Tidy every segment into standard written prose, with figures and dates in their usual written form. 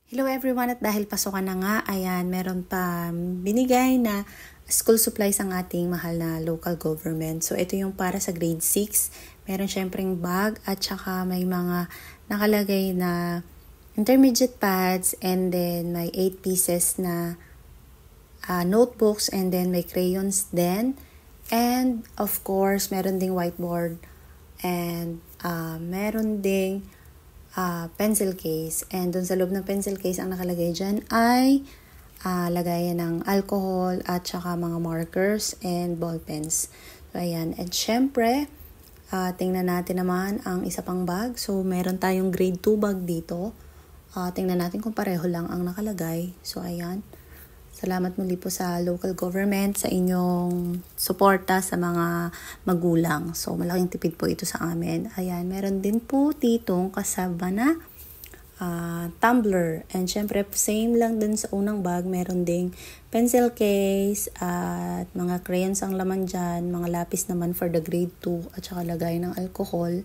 Hello everyone, at dahil pasukan na nga, ayan, meron pa binigay na school supplies ang ating mahal na local government. So ito yung para sa grade 6. Meron syempreng bag at saka may mga nakalagay na intermediate pads, and then may 8 pieces na notebooks, and then may crayons din. And of course, meron ding whiteboard, and meron ding pencil case. And dun sa loob ng pencil case, ang nakalagay dyan ay lagayan ng alcohol at saka mga markers and ball pens. So, ayan. And syempre, tingnan natin naman ang isa pang bag. So, meron tayong grade 2 bag dito. Tingnan natin kung pareho lang ang nakalagay. So, ayan. Salamat muli po sa local government sa inyong suporta sa mga magulang. So, malaking tipid po ito sa amin. Ayan, meron din po ditong kasama na tumbler. And syempre, same lang din sa unang bag. Meron ding pencil case at mga crayons ang laman dyan. Mga lapis naman for the grade 2 at saka lagay ng alcohol.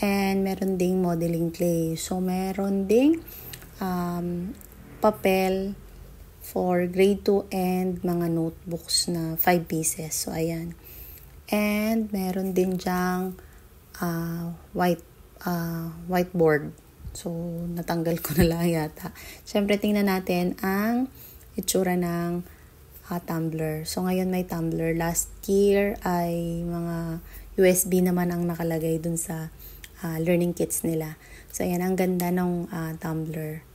And meron ding modeling clay. So, meron ding papel for grade 2 and mga notebooks na 5 pieces. So, ayan. And meron din dyang whiteboard. So, natanggal ko na lang yata. Siyempre, tingnan natin ang itsura ng tumbler. So, ngayon may tumbler. Last year ay mga USB naman ang nakalagay dun sa learning kits nila. So, ayan. Ang ganda ng tumbler.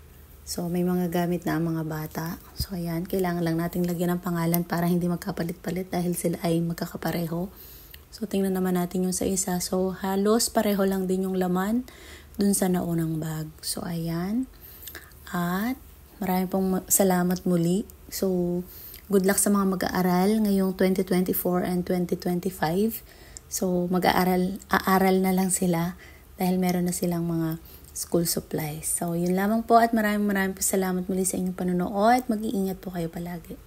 So, may mga gamit na ang mga bata. So, ayan. Kailangan lang nating lagyan ng pangalan para hindi magkapalit-palit dahil sila ay magkakapareho. So, tingnan naman natin yung sa isa. So, halos pareho lang din yung laman dun sa naunang bag. So, ayan. At maraming pong salamat muli. So, good luck sa mga mag-aaral ngayong 2024 and 2025. So, aaral na lang sila dahil meron na silang mga school supplies. So, yun lamang po, at maraming po salamat muli sa inyong panonood. Mag-iingat po kayo palagi.